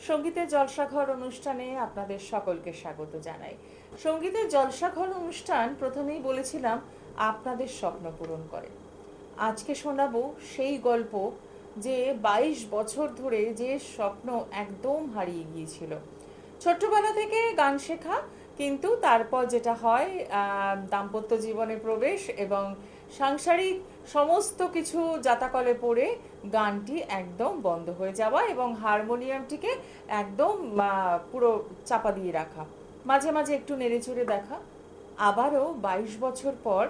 সঙ্গীতের জলসাঘর অনুষ্ঠানে আপনাদের সকলকে স্বাগত জানাই। সঙ্গীতের জলসাঘর অনুষ্ঠান প্রথমেই বলেছিলাম আপনাদের স্বপ্ন পূরণ করে। আজকে শোনাবো সেই গল্প যে 22 বছর ধরে যে স্বপ্ন একদম হারিয়ে গিয়েছিল। ছোট্টবেলা থেকে গান শেখা, কিন্তু তারপর যেটা হয় দাম্পত্য জীবনে প্রবেশ এবং সাংসারিক সমস্ত কিছু জাতাকলে পড়ে গানটি একদম বন্ধ হয়ে যাওয়া এবং হারমোনিয়ামটিকে একদম পুরো চাপা দিয়ে রাখা, মাঝে মাঝে একটু নেড়েচড়ে দেখা, আবারও 22 বছর পর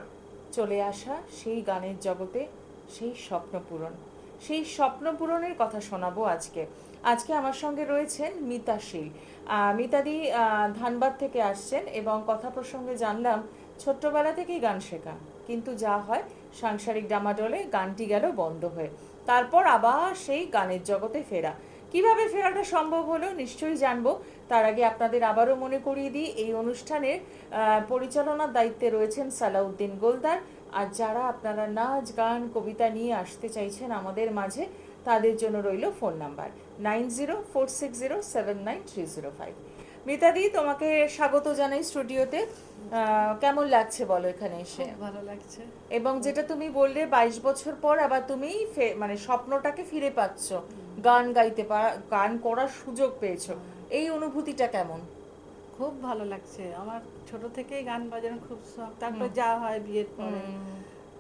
চলে আসা সেই গানের জগতে সেই স্বপ্ন পূরণ। সেই স্বপ্ন পূরণের কথা শোনাবো আজকে। আজকে আমার সঙ্গে রয়েছেন মিতা শীল। মিতাদি ধানবাদ থেকে আসছেন এবং কথা প্রসঙ্গে জানলাম ছোট্টবেলা থেকেই গান শেখা, কিন্তু যা হয় সাংসারিক ডামাডোলে গানটি গেল বন্ধ হয়ে, তারপর আবার সেই গানের জগতে ফেরা। কিভাবে ফেরাটা সম্ভব হলো নিশ্চয়ই জানবো। তার আগে আপনাদের আবারও মনে করিয়ে দিই, এই অনুষ্ঠানের পরিচালনার দায়িত্বে রয়েছেন সালাউদ্দিন গোলদার। আর যারা আপনারা নাচ গান কবিতা নিয়ে আসতে চাইছেন আমাদের মাঝে, তাদের জন্য রইল ফোন নাম্বার 9046079305। মিতাদি, তোমাকে স্বাগত জানাই স্টুডিওতে। কেমন লাগছে বলো এখানে এসে? ভালো লাগছে। এবং যেটা তুমি বললে 22 বছর পর আবার তুমি মানে স্বপ্নটাকে ফিরে পাচ্ছ, গান গাইতে গান করার সুযোগ পেয়েছো, এই অনুভূতিটা কেমন? খুব ভালো লাগছে। আমার ছোট থেকেই গান বাজানোর খুব শখ। তারপরে যা হয় বিয়ের পরে,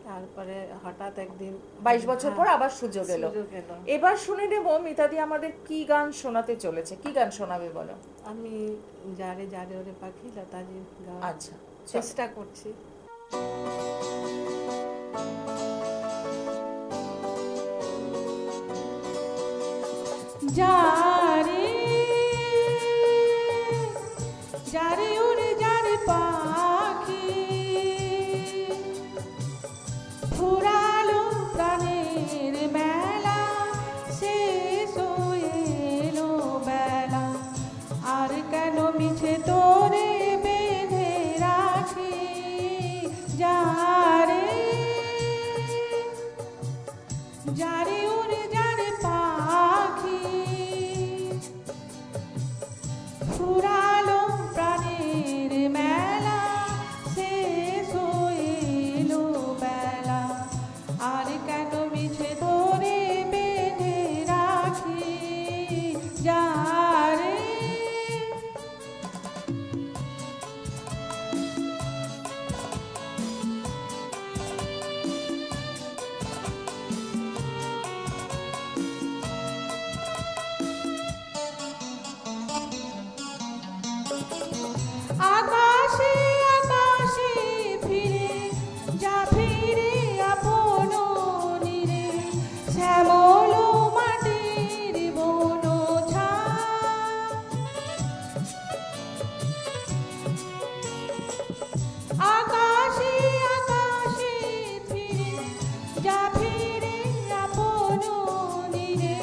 তারপরে হঠাৎ একদিন 22 বছর পর আবার সুযোগ এলো। এলো। এবার শুনে নেব মিতাদি আমাদের কি গান শোনাতে চলেছে। কি গান শোনাবে বলো? আমি যারে যারে ওরে পাখি লতাজির গান আচ্ছা, চেষ্টা করছি। যারে যারে ওরে যারে পাখি ফুরালো প্রাণের মেলা, শেষ হয়ে এলো বেলা, আর কেন মিছে তোরে বেঁধে রাখি। যারে যারে ওরে যারে পাখি ফুরালো প্রাণের মেলা, শেষ হয়ে এলো বেলা, আর কেন মিছে তোরে বেঁধে রাখি। যারে আকাশে আকাশে ফিরে যা ফিরে আপন নীরে, শ্যামল মাটির বন আকাশে আকাশে ফিরে যা ফিরে আপন নীরে,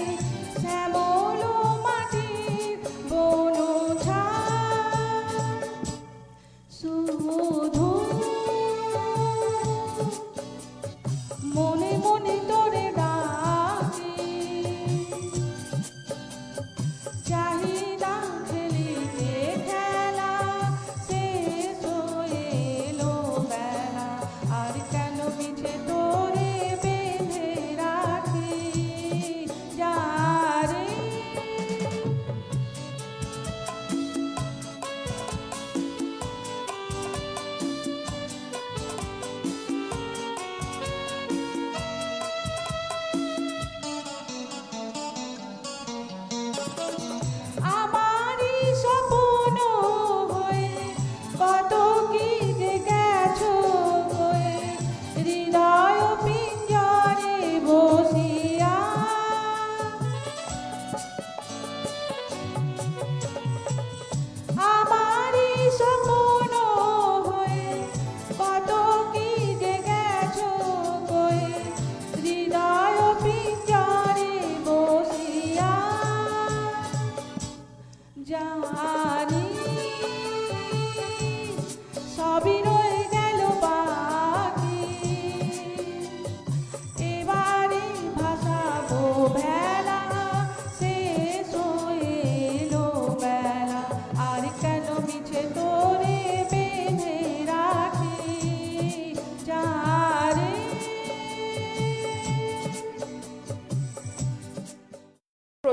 শ্যামল মাটির বন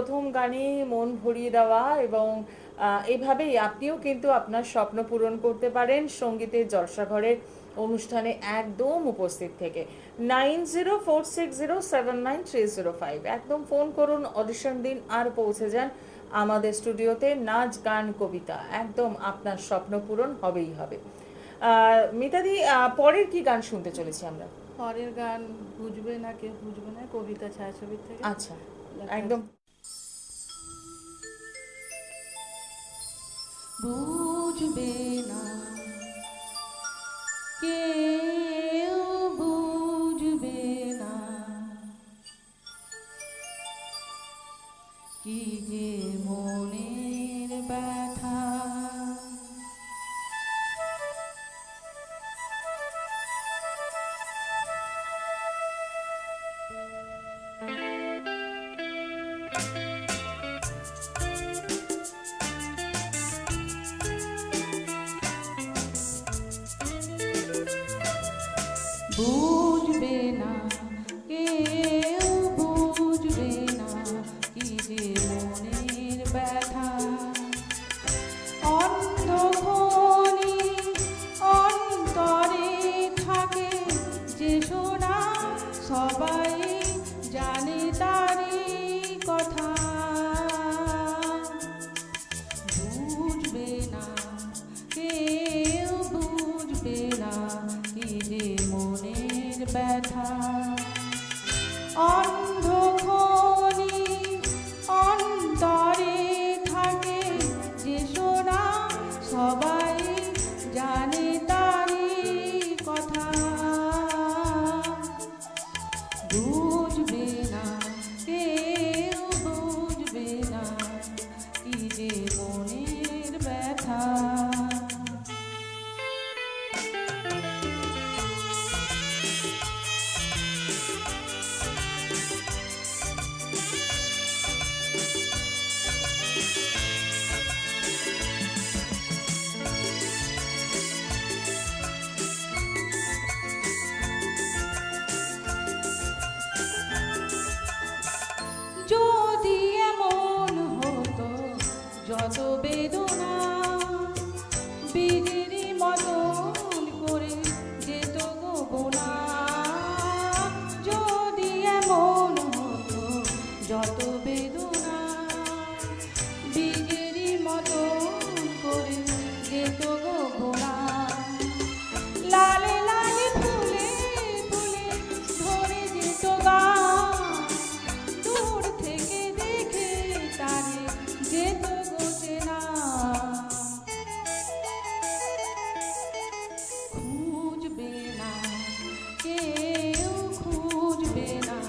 প্রথম গানে মন ভরিয়ে দেওয়া এবং এভাবেই আপনিও কিন্তু আপনার স্বপ্ন পূরণ করতে পারেন সঙ্গীতের জলসাঘরের অনুষ্ঠানে একদম উপস্থিত থেকে। 9046079305 একদম ফোন করুন, অডিশন দিন আর পৌঁছে যান আমাদের স্টুডিওতে। নাচ গান কবিতা একদম আপনার স্বপ্ন পূরণ হবেই হবে। মিতাদি, পরের কি গান শুনতে চলেছি আমরা? পরের গান বুঝবে না কেউ বুঝবে না, কবিতা ছায়াছবির থেকে। আচ্ছা, একদম। বুঝবে না কেউ বুঝবে না কি যে মনের ব্যথা, বুঝবে না কেউ বুঝবে না কি যে মনের ব্যথা, অন্ধখনি অন্তরে থাকে যে শোনা সবাই জানে তারই কথা, বুঝবে না কেউ বুঝবে না কি যে মনের ব্যথা, অন্ধখনি অন্তরে থাকে যে শোনা সবাই জানে তারই কথা, বুঝবে না কেউ বুঝবে না কি যে মনের ব্যথা। যদি এমন হতো যত বেদনা বীজেরই মতন করে যেত গো বোনা, যদি এমন হতো যত বেদনা বীজেরই মতন করে যেত গো বোনা, লালে লালে ফুলে ফুলে ধরে যেত গান, দূর থেকে দেখে তারে যেত গোছে না, খুঁজবে না কেউ খুঁজবে না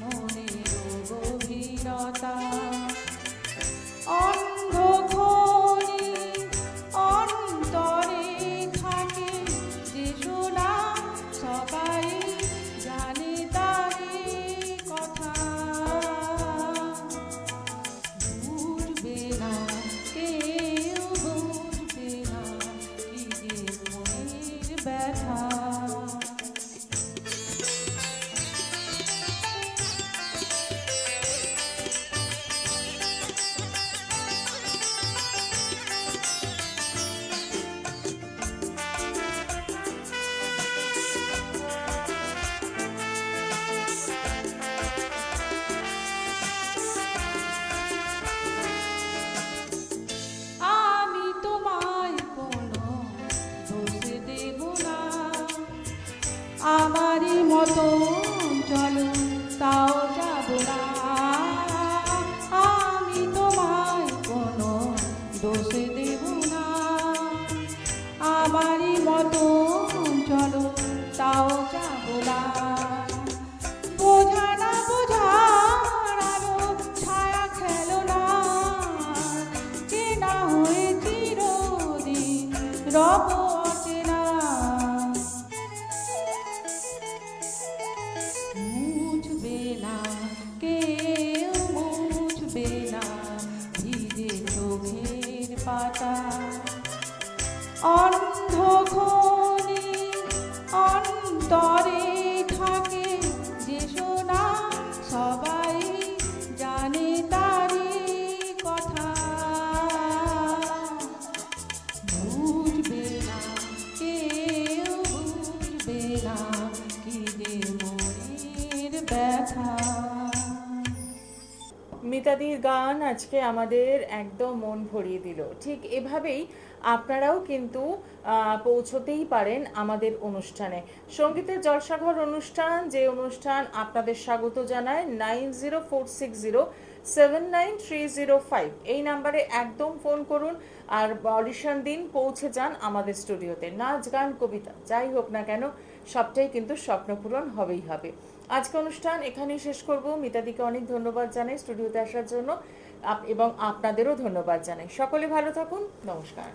মনের গভীরতা, অন্ধখনি অন্তরে থাকে যে শোনা সবাই জানে তারই কথা, বুঝবে না কেউ বুঝবে না কি যে মনের ব্যথা। আমি তোমায় কোনো দোষে দেব না, আমারই মতো চলো তাও যাব না, আমি তোমায় কোনো দোষে দেব না, আমারই মতো চলো তাও যাব না, বোঝা না বোঝার আলো ছায়া খেলো না, চেনা হয়ে চিরদিন রব অচেনা, মুছবে না কেউ মুছবে না ভিজে চোখের পাতা, অন্ধখনি অন্তরে থাকে যে শোনা সবাই জানে তারই মিতাদির গান আজকে আমাদের একদম মন ভরিয়ে দিল। ঠিক এভাবেই আপনারাও কিন্তু পৌঁছতেই পারেন আমাদের অনুষ্ঠানে। সঙ্গীতের জলসাঘর অনুষ্ঠান, যে অনুষ্ঠান আপনাদের স্বাগত জানায় 9046079305 এই নাম্বারে একদম ফোন করুন আর অডিশন দিন, পৌঁছে যান আমাদের স্টুডিওতে। নাচ গান কবিতা যাই হোক না কেন সবটাই কিন্তু স্বপ্নপূরণ হবেই হবে। আজকে অনুষ্ঠান এখানেই শেষ করব। মিতাদিকে অনেক ধন্যবাদ জানাই স্টুডিওতে আসার জন্য এবং আপনাদেরও ধন্যবাদ জানাই। সকলে ভালো থাকুন, নমস্কার।